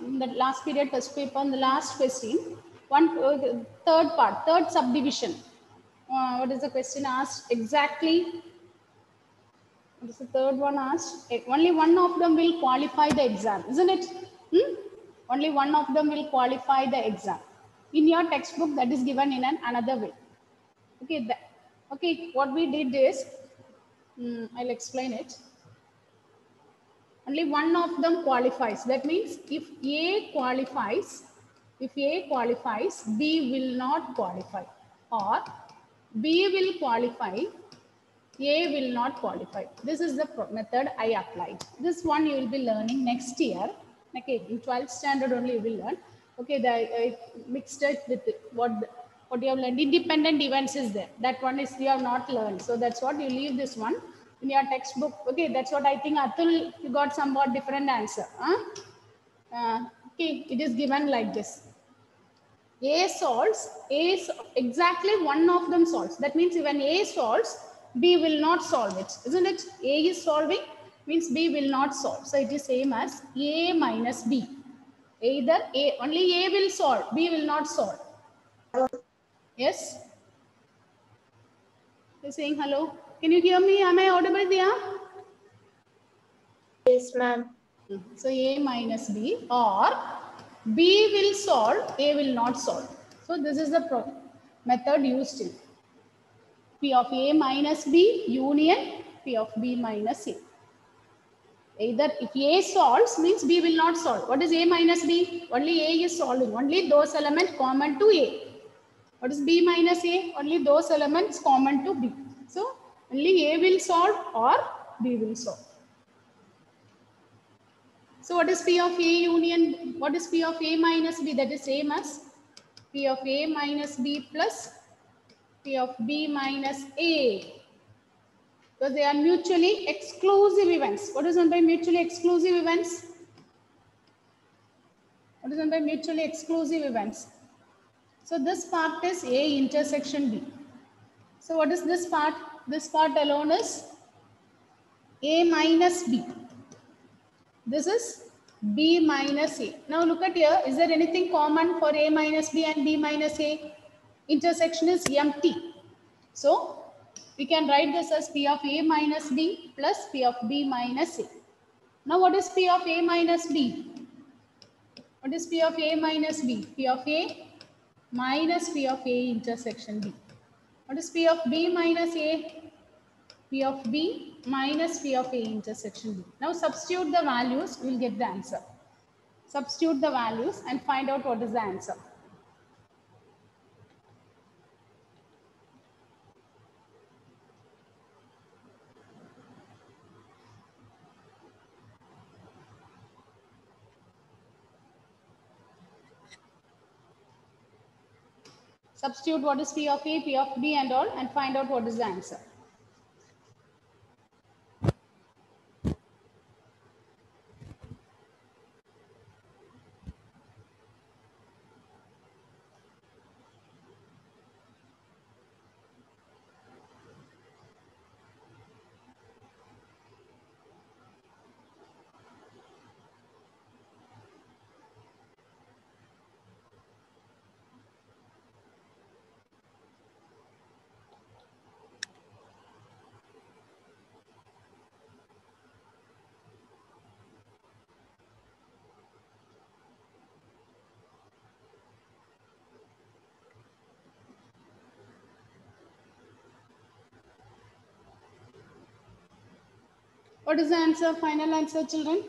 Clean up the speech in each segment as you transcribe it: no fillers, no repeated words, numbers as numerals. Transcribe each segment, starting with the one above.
in the last period test paper, on the last question, third part, third subdivision. What is the question asked exactly? What is the third one asked? Only one of them will qualify the exam, isn't it? Only one of them will qualify the exam. In your textbook, that is given in another way. Okay, okay. What we did is, I'll explain it. Only one of them qualifies. That means if A qualifies, B will not qualify, or B will qualify, A will not qualify. This is the method I applied. This one you will be learning next year. Okay, in 12th standard only you will learn. Okay, I mixed it with what you have learned. Independent events is there. That one is you have not learned. So that's what you leave this one in your textbook. Okay, that's what I think. Atul, you got somewhat different answer. Okay, it is given like this. A solves, exactly one of them solves. That means when A solves, B will not solve it, isn't it? A is solving, means B will not solve. So it is same as A minus B. Either only A will solve, B will not solve. Yes? You're saying hello? Can you hear me? Am I audible, Dia? Yes, ma'am. So A minus B, or B will solve, A will not solve. So this is the method used in P of A minus B union P of B minus A. Either if A solves means B will not solve. What is A minus B? Only A is solving. Only those elements common to A. What is B minus A? Only those elements common to B. So only A will solve or B will solve. So what is P of A union? What is P of A minus B? That is same as P of A minus B plus P of B minus A. Because they are mutually exclusive events. What is meant by mutually exclusive events? What is meant by mutually exclusive events? So this part is A intersection B. So what is this part? This part alone is A minus B. This is B minus A. Now look at here. Is there anything common for A minus B and B minus A? Intersection is empty. So we can write this as P of A minus B plus P of B minus A. Now what is P of A minus B? What is P of A minus B? P of A minus P of A intersection B. What is P of B minus A? P of B minus P of A intersection B. Now substitute the values, we will get the answer. Substitute the values and find out what is the answer. Substitute what is P of A, P of B and all and find out what is the answer. What is the answer? Final answer, children?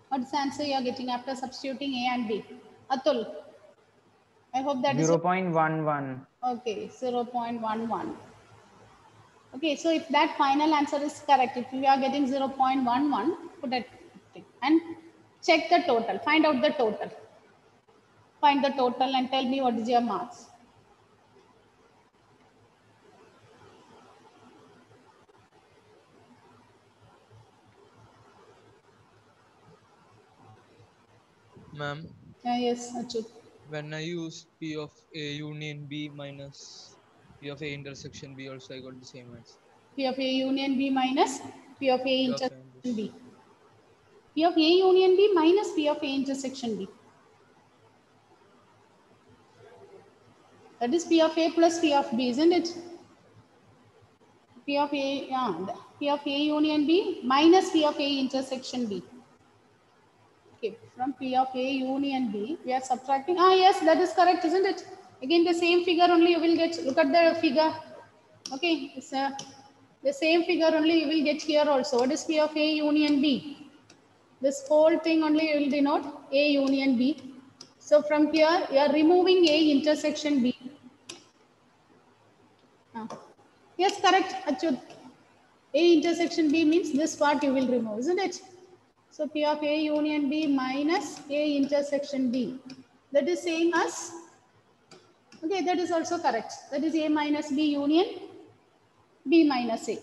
What is the answer you are getting after substituting A and B? Atul, I hope that 0.11. Okay, 0.11. Okay, so if that final answer is correct, if you are getting 0.11, put it and check the total. Find out the total. Find the total and tell me what is your marks. Ma'am. Yes, Achut. When I use P of A union B minus P of A intersection B, also I got the same answer. P of A union B minus P of A intersection B. P of A union B minus P of A intersection B. That is P of A plus P of B, isn't it? P of A, yeah, P of A union B minus P of A intersection B. Okay, from P of A union B, we are subtracting. Ah, yes, that is correct, isn't it? Again, the same figure only you will get. Look at the figure. Okay, it's the same figure only you will get here also. What is P of A union B? This whole thing only you will denote A union B. So from here, you are removing A intersection B. Ah. Yes, correct, Achyut. A intersection B means this part you will remove, isn't it? So P of A union B minus A intersection B. That is same as, okay, that is also correct. That is A minus B union B minus A.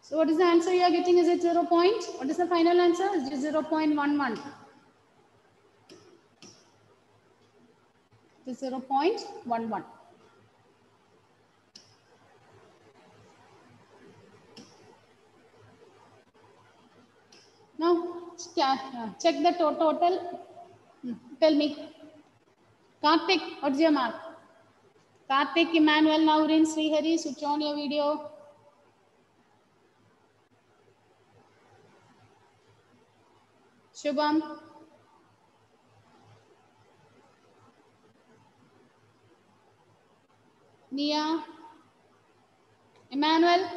So what is the answer you are getting? Is it 0 point? What is the final answer? It is 0.11. It is 0.11. Now check the total. Tell me. Karthik, what's your mark? Karthik, Emmanuel, Naurin, Srihari, switch on your video. Shubham. Nia. Emmanuel.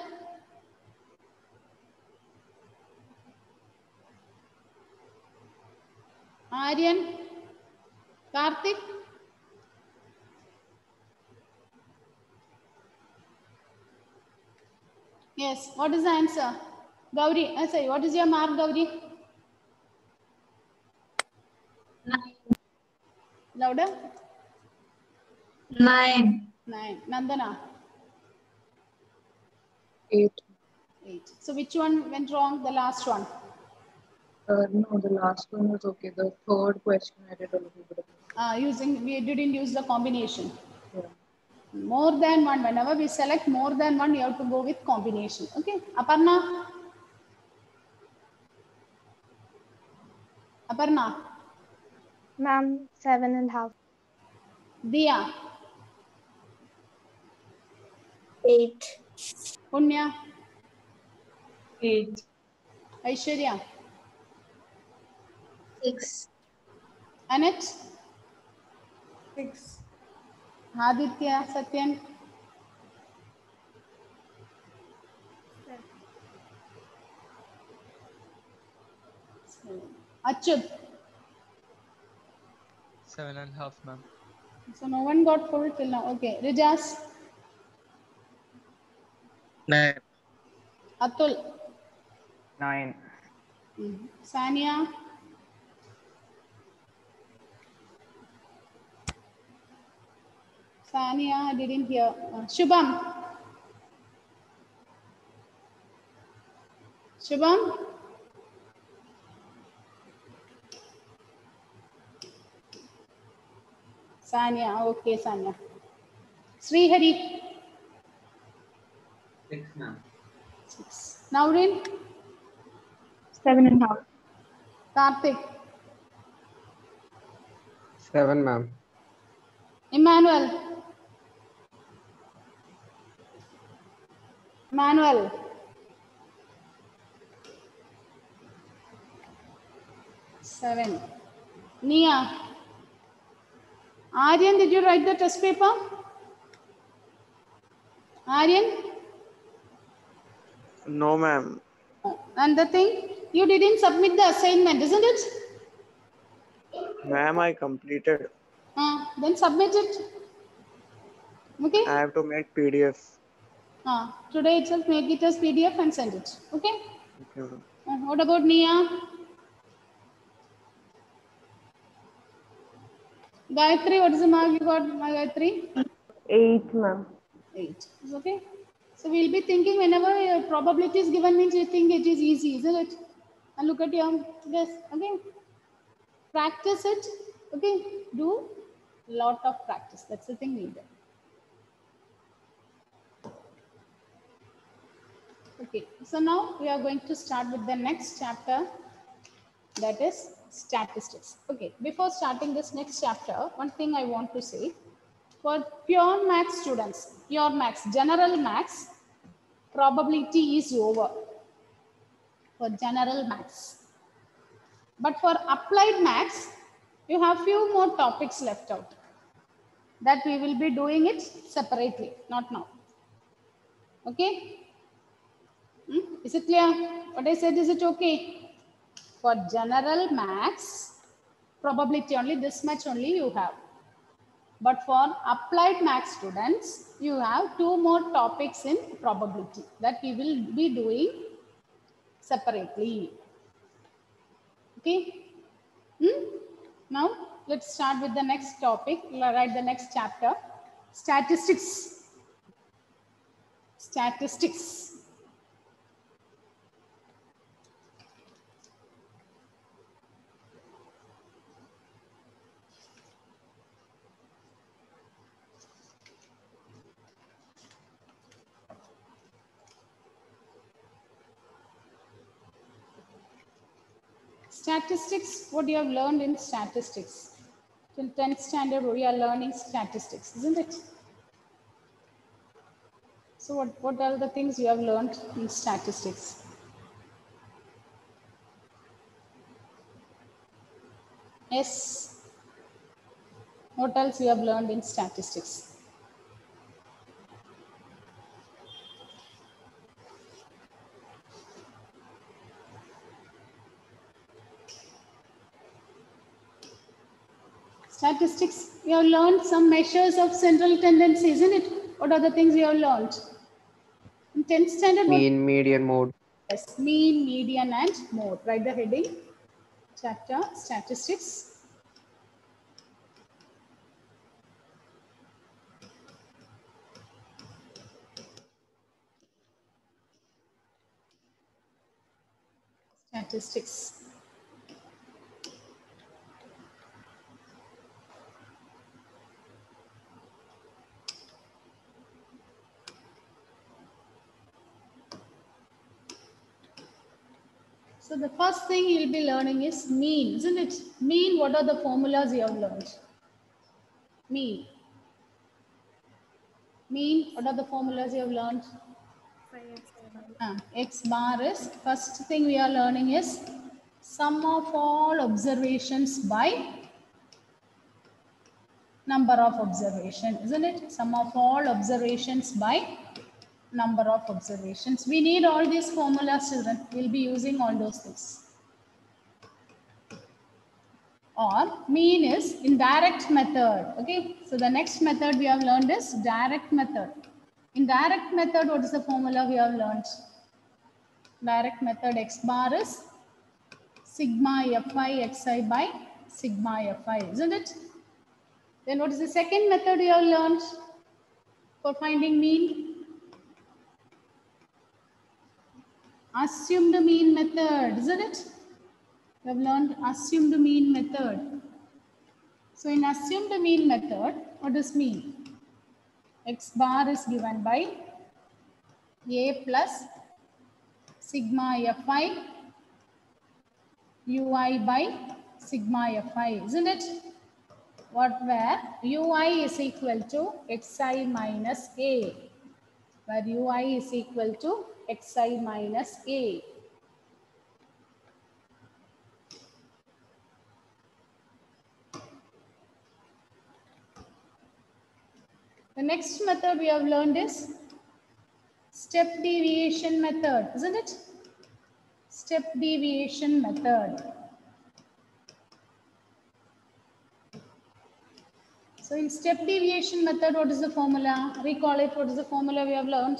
Aryan. Karthik. Yes. What is the answer? Gauri. Sorry. What is your mark, Gauri? 9. Louder. 9. 9. Nandana. 8. 8. So which one went wrong? The last one. No, the last one was okay. The third question I did a little bit of. We didn't use the combination. Yeah. More than one. Whenever we select more than one, you have to go with combination. Okay. Aparna. Aparna. Ma'am, 7.5. Dia. 8. Punya. 8. Aishwarya. 6. Annette. 6. Aditya. Satyan. 7. Achyut. 7.5, ma'am. So no one got full till now. Okay. Rijas. 9. Atul. 9. Sania. Sania, I didn't hear. Shubham. Shubham. Sania. Okay, Sania. Srihari. 6, ma'am. 6. Naurin. 7.5. Karthik. 7, ma'am. Emmanuel. Emmanuel. Seven. Nia. Aryan, did you write the test paper? Aryan? No, ma'am. And the thing, you didn't submit the assignment, isn't it? Ma'am, I completed. Then submit it. Okay? I have to make PDF. Today itself make it as PDF and send it. Okay? Okay, ma'am. What about Nia? Gayatri, what is the mark you got, Gayatri? 8, ma'am. 8. Is okay? So we'll be thinking whenever probability is given means you think it is easy, isn't it? And look at your this. Okay? Practice it. Okay? Do lot of practice. That's the thing needed. Okay, so now we are going to start with the next chapter, that is statistics. Okay, before starting this next chapter, one thing I want to say, for pure maths students, pure maths, general maths, probability is over for general maths. But for applied maths, you have few more topics left out that we will be doing it separately, not now. Okay? Is it clear? What I said, is it okay? For general maths, probability only, this much only you have. But for applied maths students, you have two more topics in probability that we will be doing separately. Okay? Now, let's start with the next topic. Write the next chapter. Statistics. Statistics. Statistics, what you have learned in statistics. Till 10th standard, we are learning statistics, isn't it? So what are the things you have learned in statistics? Yes. What else you have learned in statistics? Statistics, you have learned some measures of central tendency, isn't it? What are the things you have learned? In 10th standard, what? Mean, median, mode. Yes, mean, median, and mode. Write the heading. Chapter statistics. Statistics. So the first thing you'll be learning is mean, isn't it? Mean, what are the formulas you have learned? Mean. Mean, what are the formulas you have learned? X bar is, first thing we are learning is sum of all observations by number of observation, isn't it? Sum of all observations by number of observations. We need all these formulas, children. We'll be using all those things. Or mean is indirect method. Okay, so the next method we have learned is direct method. In direct method, what is the formula we have learned? Direct method, X bar is sigma fi xi by sigma fi, isn't it? Then what is the second method you have learned for finding mean? Assumed mean method, isn't it? We have learned assumed mean method. So in assumed mean method, what does mean? X bar is given by A plus sigma fi ui by sigma fi, isn't it? What, where ui is equal to xi minus a, where ui is equal to xi minus a. The next method we have learned is step deviation method, isn't it? Step deviation method. So in step deviation method, what is the formula? Recall it, what is the formula we have learned?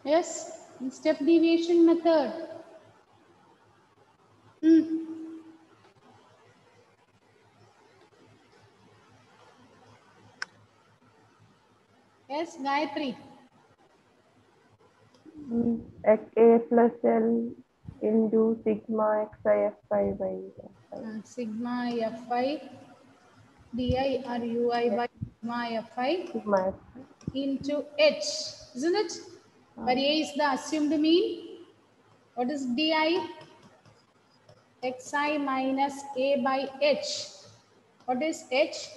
Yes, in step deviation method. Yes, Gayatri. A plus L into sigma xi fi by fi. Sigma fi di or ui by sigma fi Sigma into h, isn't it? Where a is the assumed mean. What is di? Xi minus a by h. What is h?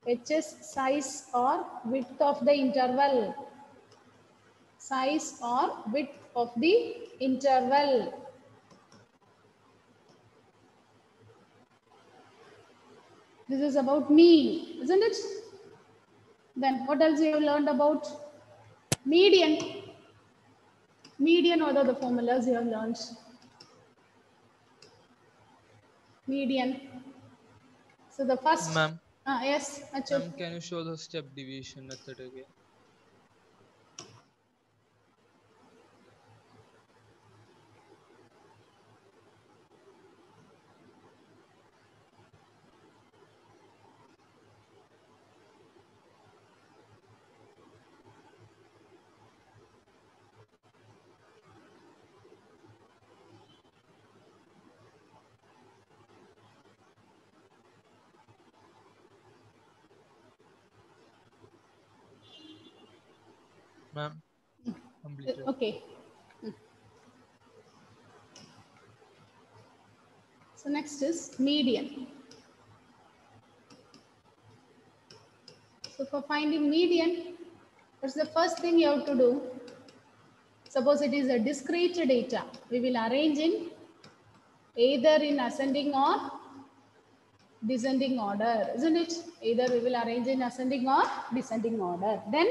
H is size or width of the interval. Size or width of the interval. This is about mean, isn't it? Then what else you have learned about median? Median, what are the formulas you have learned? Median. So the first, Ma'am, yes, Achal. ma'am, can you show the step deviation method again? Ma'am, completed. Okay. So next is median. So for finding median, what's the first thing you have to do? Suppose it is a discrete data. We will arrange in either in ascending or descending order, isn't it? Either we will arrange in ascending or descending order. Then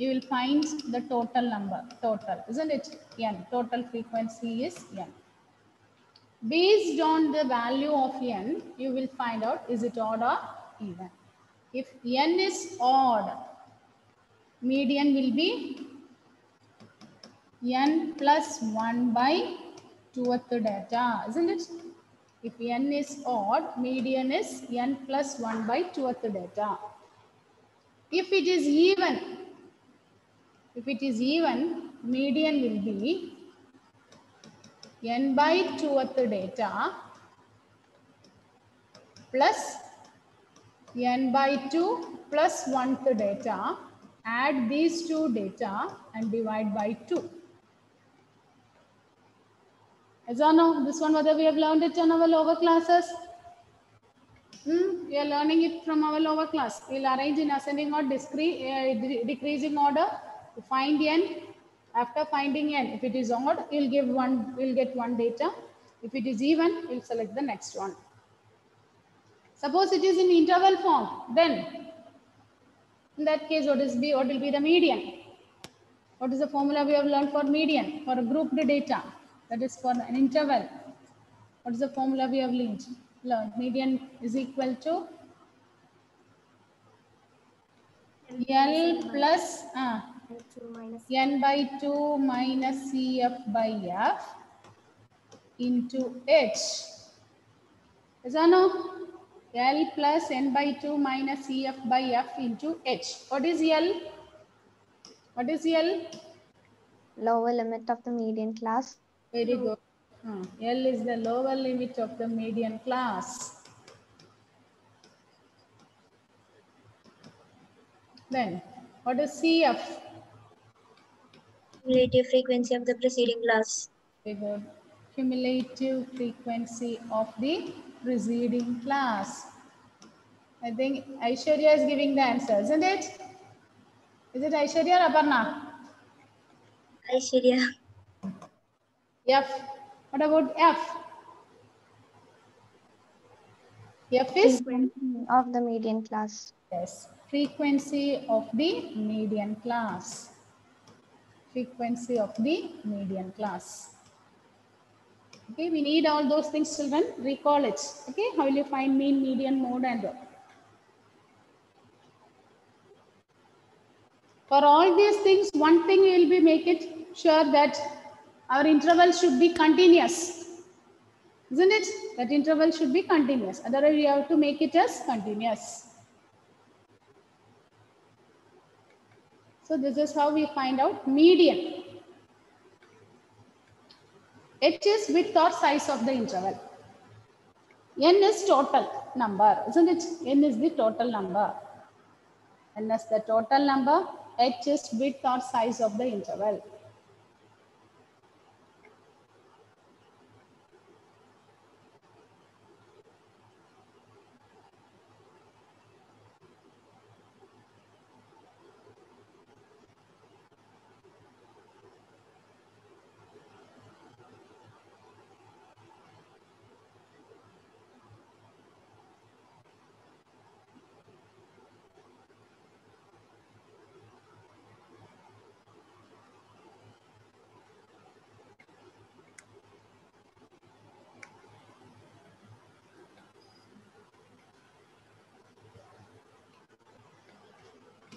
you will find the total number, total, isn't it? N, total frequency is N. Based on the value of N, you will find out is it odd or even. If N is odd, median will be N plus 1 by 2th data, isn't it? If N is odd, median is N plus 1 by 2th data. If it is even, median will be N by 2th data plus N by 2 plus 1th data. Add these two data and divide by 2. As I know, this one whether we have learned it in our lower classes. We are learning it from our lower class. We will arrange in ascending or decreasing order to find N. After finding N, if it is odd, we'll get one data. If it is even, we'll select the next one. Suppose it is in interval form, then in that case, what will be the median? What is the formula we have learned for median? For a grouped data, that is for an interval. What is the formula we have learned? Median is equal to L plus N by 2 minus CF by F into H. Is that no? L plus N by 2 minus CF by F into H. What is L? What is L? Lower limit of the median class. Very good. L is the lower limit of the median class. Then, what is CF? Cumulative frequency of the preceding class. Very good. Cumulative frequency of the preceding class. I think Aishwarya is giving the answer, isn't it? Is it Aishwarya or Aparna? Aishwarya. F. What about F? F is? Frequency of the median class. Yes. Frequency of the median class. Frequency of the median class. Okay, we need all those things, children. Recall it. Okay, how will you find mean, median, mode, and For all these things, one thing we will be make it sure that our interval should be continuous. Isn't it? That interval should be continuous. Otherwise, we have to make it as continuous. So this is how we find out median. H is width or size of the interval. N is total number, isn't it? N is the total number. N is the total number. H is width or size of the interval.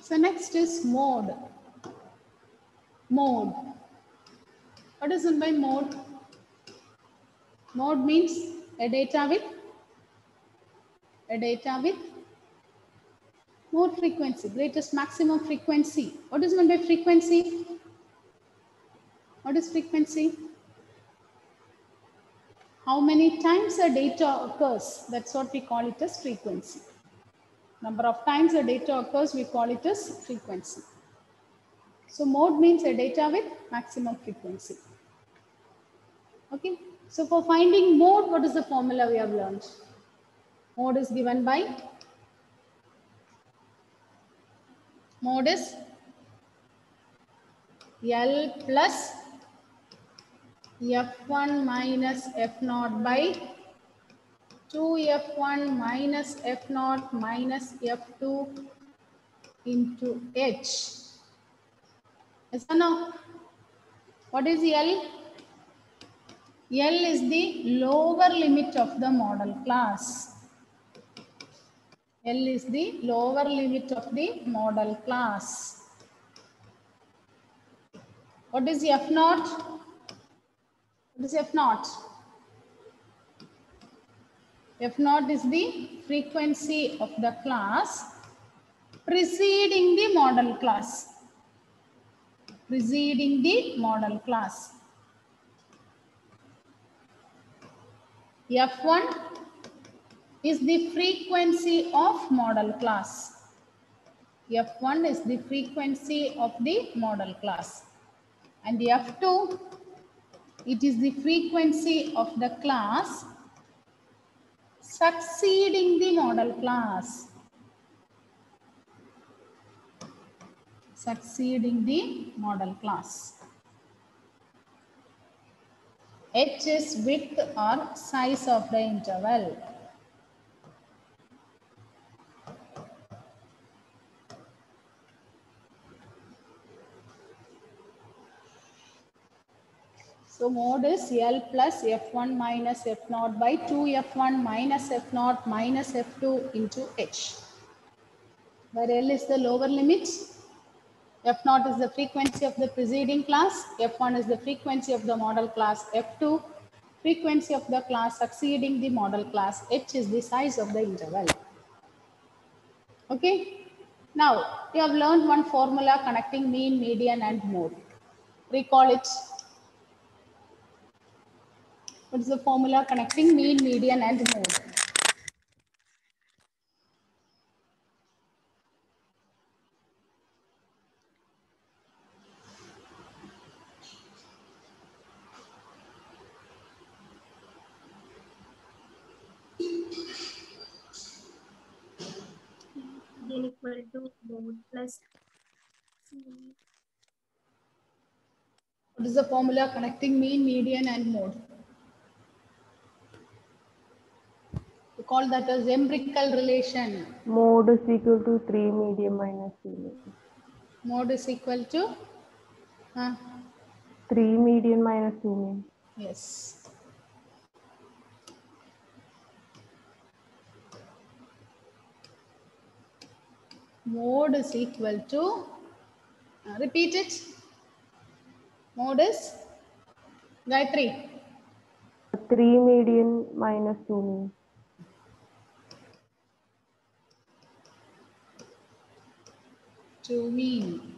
So next is mode. Mode. What is meant by mode? Mode means a data with mode frequency, greatest maximum frequency. What is meant by frequency? What is frequency? How many times a data occurs? That's what we call it as frequency. Number of times a data occurs, we call it as frequency. So mode means a data with maximum frequency. Okay. So for finding mode, what is the formula we have learned? Mode is given by mode is L plus F1 minus F0 by 2F1 minus F0 minus F2 into H. Yes or no? What is L? L is the lower limit of the model class. L is the lower limit of the model class. What is F0? What is F0? F0 is the frequency of the class preceding the model class. Preceding the model class. F1 is the frequency of model class. F1 is the frequency of the model class. And F2, it is the frequency of the class succeeding the model class. Succeeding the model class. H is width or size of the interval. So mode is L plus F1 minus F0 by 2F1 minus F0 minus F2 into H. Where L is the lower limit, F0 is the frequency of the preceding class, F1 is the frequency of the model class, F2 frequency of the class succeeding the model class, H is the size of the interval. Okay. Now, you have learned one formula connecting mean, median and mode. Recall it. What is the formula connecting mean, median and mode? N equal to mode plus C. What is the formula connecting mean, median and mode? We call that as empirical relation. Mode is equal to 3 median minus 2 median. Mode is equal to 3 median minus 2 median. yes. Mode is equal to Repeat it. Mode is Gayatri. 3 median minus 2 mean. To mean.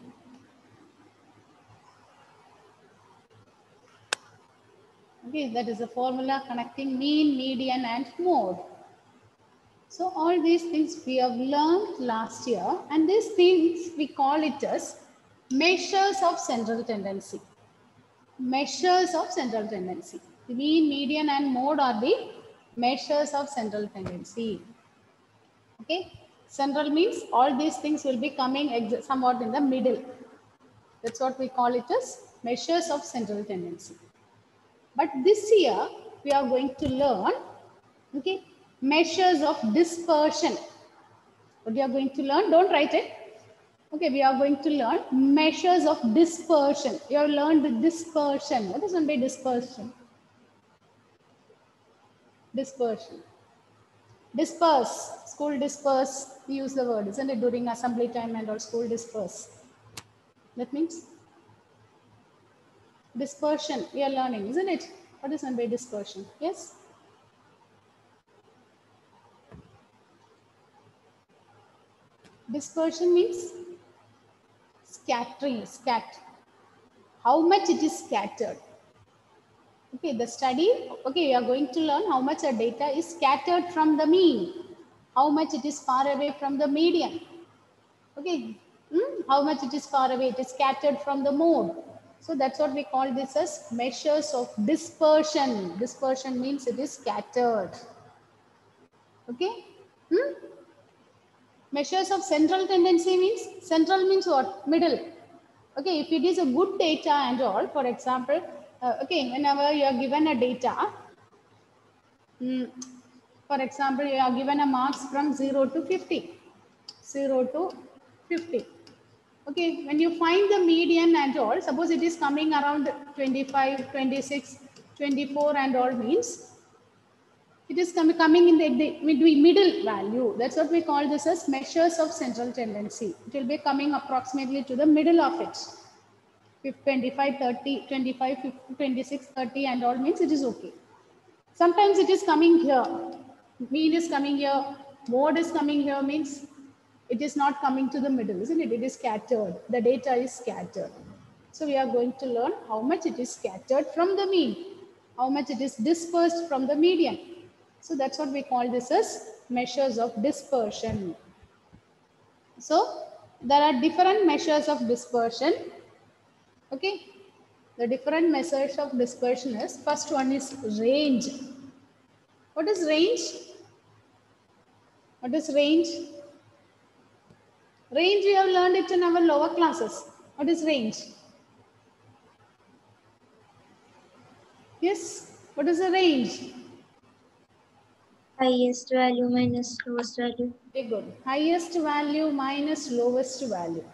Okay, that is a formula connecting mean, median, and mode. So all these things we have learned last year, and these things we call it as measures of central tendency. Measures of central tendency. The mean, median, and mode are the measures of central tendency. Okay, central means all these things will be coming somewhat in the middle. That's what we call it as measures of central tendency. But this year we are going to learn, okay, measures of dispersion. What you are going to learn, don't write it. Okay, we are going to learn measures of dispersion. You have learned the dispersion. What is meant by dispersion? Dispersion. Disperse. School disperse. We use the word, isn't it? During assembly time and all, school disperse. That means dispersion. We are learning, isn't it? What is meant by dispersion? Yes? Dispersion means scattering, how much it is scattered. Okay, the study, okay, we are going to learn how much our data is scattered from the mean, how much it is far away from the median. Okay, how much it is far away, it is scattered from the mode. So that's what we call this as measures of dispersion. Dispersion means it is scattered. Okay. Measures of central tendency means, central means what? Middle. Okay, if it is a good data and all, for example, okay, whenever you are given a data, for example, you are given a marks from 0 to 50. 0 to 50. Okay, when you find the median and all, suppose it is coming around 25, 26, 24 and all means, it is coming in the middle value. That's what we call this as measures of central tendency. It will be coming approximately to the middle of it. 25, 30, 25, 50, 26, 30 and all means it is okay. Sometimes it is coming here. Mean is coming here. Mode is coming here means it is not coming to the middle, isn't it? It is scattered. The data is scattered. So we are going to learn how much it is scattered from the mean, how much it is dispersed from the median. So that's what we call this as measures of dispersion. So there are different measures of dispersion. Okay. The different measures of dispersion is, first one is range. What is range? What is range? Range, we have learned it in our lower classes. What is range? Yes. What is the range? Highest value minus lowest value. Very good. Highest value minus lowest value.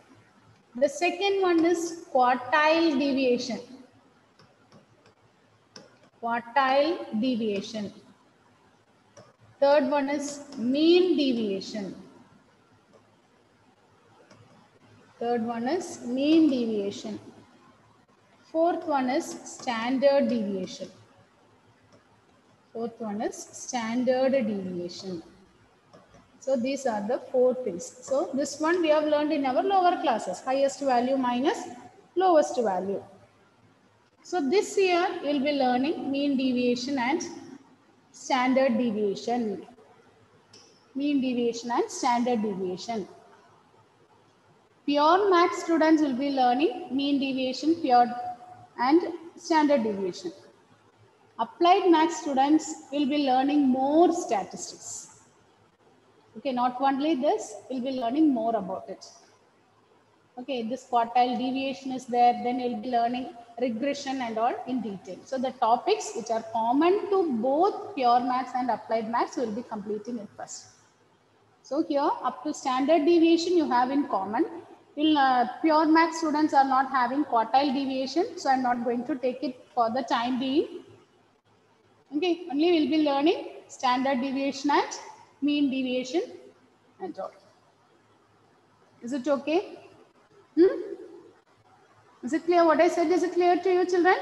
The second one is quartile deviation. Quartile deviation. Third one is mean deviation. Third one is mean deviation. Fourth one is standard deviation. Fourth one is standard deviation. So these are the four things. So this one we have learned in our lower classes. Highest value minus lowest value. So this year you will be learning mean deviation and standard deviation. Mean deviation and standard deviation. Pure maths students will be learning mean deviation, pure and standard deviation. Applied maths students will be learning more statistics. Okay, not only this, we'll be learning more about it. Okay, this quartile deviation is there, then we'll be learning regression and all in detail. So the topics which are common to both pure maths and applied maths will be completing it first. So here up to standard deviation you have in common. Pure maths students are not having quartile deviation, so I'm not going to take it for the time being. Okay, only we'll be learning standard deviation and mean deviation and all. Is it okay? Is it clear what I said? Is it clear to you, children?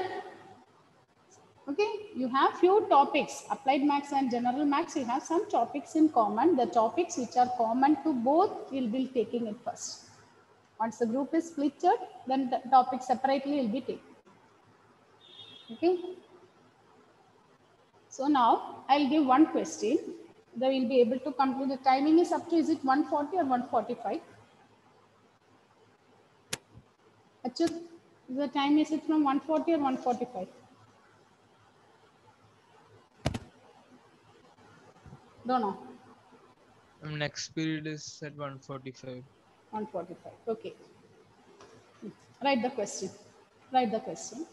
Okay, you have few topics, applied maths and general maths, you have some topics in common. The topics which are common to both, we'll be taking it first. Once the group is splitted, then the topic separately will be taken. Okay. So now I'll give one question. They will be able to complete. The timing is up to, is it 140 or 145? Achut, the time is it from 140 or 145? Don't know. Next period is at 1:45. 145. Okay. Write the question. Write the question.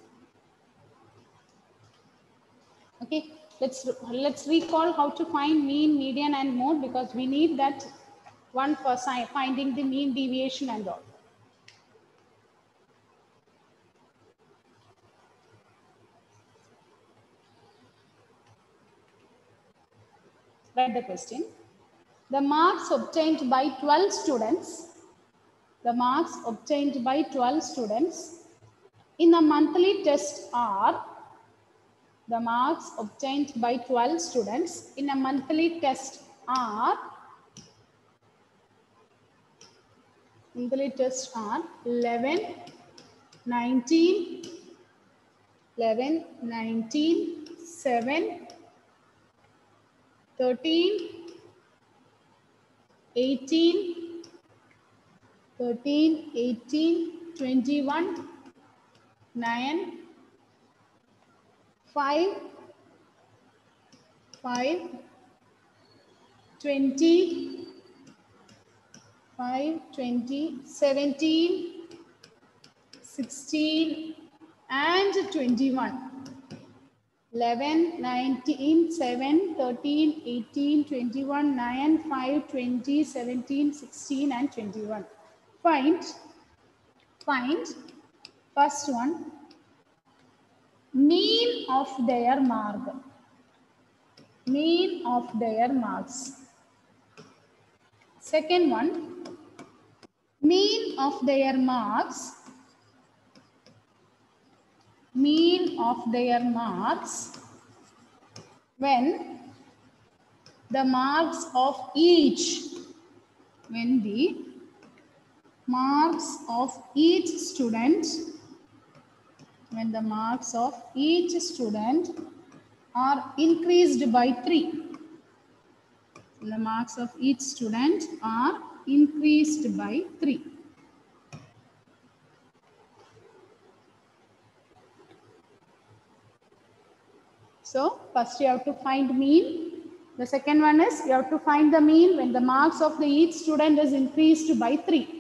Okay. Let's recall how to find mean, median, and mode, because we need that one for finding the mean deviation and all. Write the question. The marks obtained by 12 students, the marks obtained by 12 students in a monthly test are, the marks obtained by 12 students in a monthly test are, monthly tests are 11, 19, 11, 19, 7, 13, 18, 13, 18, 21, 9, 5, 5, 20, 5, 20, 17, 16, and 21. 11, 19, 7, 13, 18, 21, 9, 5, 20, 17, 16, and 21. Find first one, mean of their mark. Mean of their marks. Second one, mean of their marks. Mean of their marks when the marks of each, when the marks of each student, when the marks of each student are increased by 3. The marks of each student are increased by 3. So first you have to find mean. The second one is you have to find the mean when the marks of each student is increased by 3.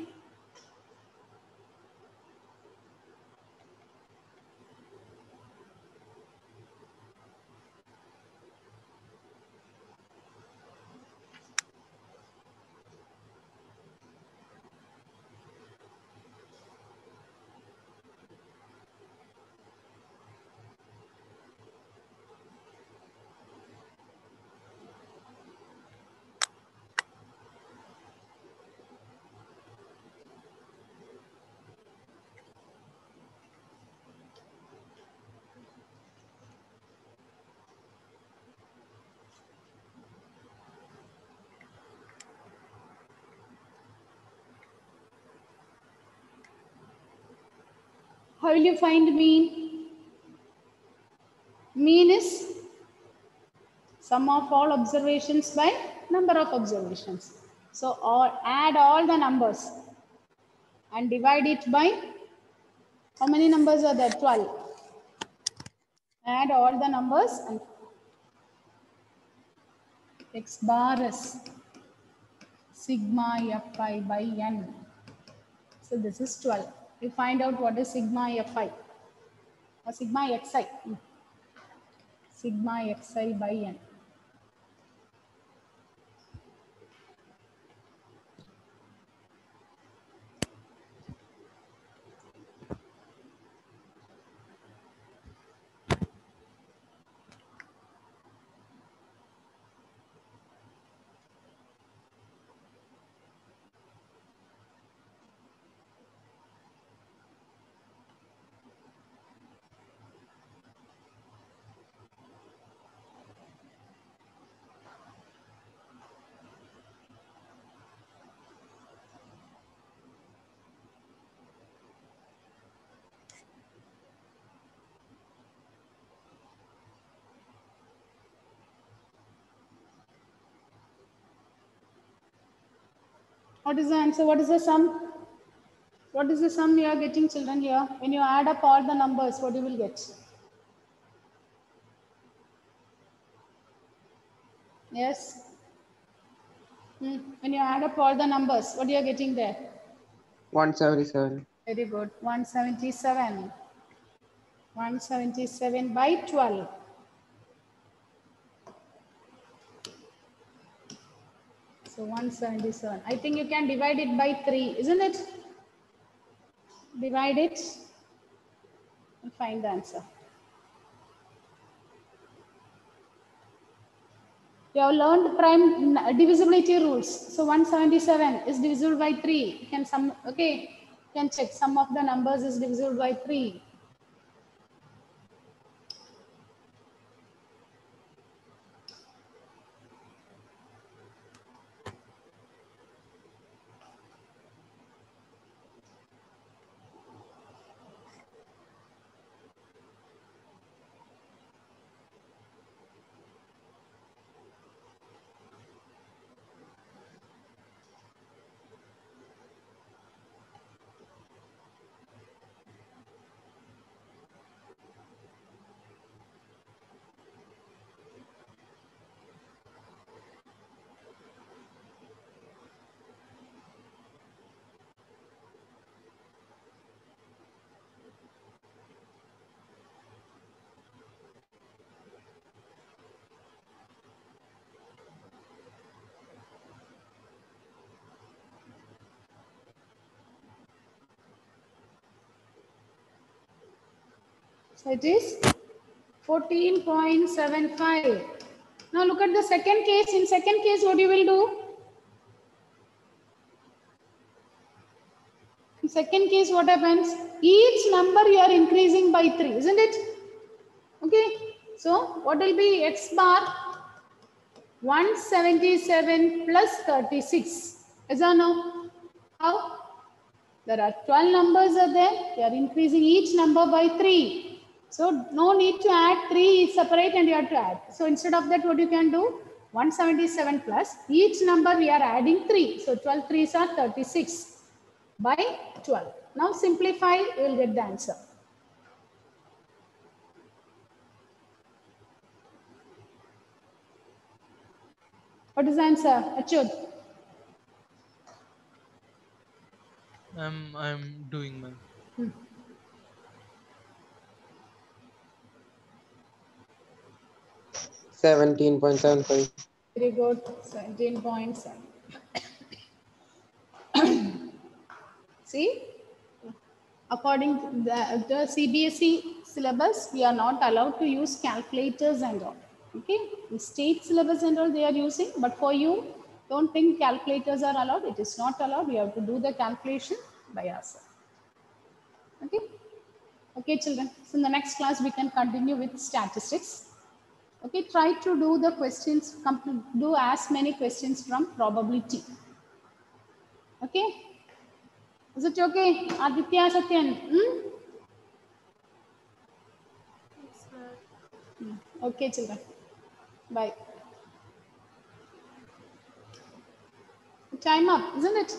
How will you find mean? Mean is sum of all observations by number of observations. So add all the numbers and divide it by, how many numbers are there? 12. Add all the numbers and x bar is sigma fi by n. So this is 12. We find out what is sigma fi or sigma xi. Sigma xi by n. What is the answer? What is the sum? What is the sum you are getting, children, here? When you add up all the numbers, what you will get? Yes. When you add up all the numbers, what you are getting there? 177. Very good. 177. 177 by 12. So 177. I think you can divide it by 3, isn't it? Divide it and find the answer. You have learned prime divisibility rules. So 177 is divisible by 3. You can sum, okay. You can check sum of the numbers is divisible by 3. So it is 14.75. Now look at the second case. In second case, what you will do? In second case, what happens? Each number you are increasing by 3, isn't it? Okay. So what will be x bar? 177 plus 36. Is or no? How? There are 12 numbers are there. You are increasing each number by 3. So no need to add 3 separate and you have to add. So instead of that, what you can do? 177 plus each number we are adding 3. So 12 3s are 36 by 12. Now simplify, you will get the answer. What is the answer, Achud? I'm doing, ma'am. 17.75. Very good. 17.7. See, according to the CBSE syllabus, we are not allowed to use calculators and all. Okay, in state syllabus and all they are using, but for you, don't think calculators are allowed. It is not allowed. We have to do the calculation by ourselves. Okay, okay, children. So in the next class, we can continue with statistics. Okay, try to do the questions, do as many questions from probability. Okay, is it okay? Aditya, Satyan? Yes, sir. Okay, children. Bye. Time up, isn't it?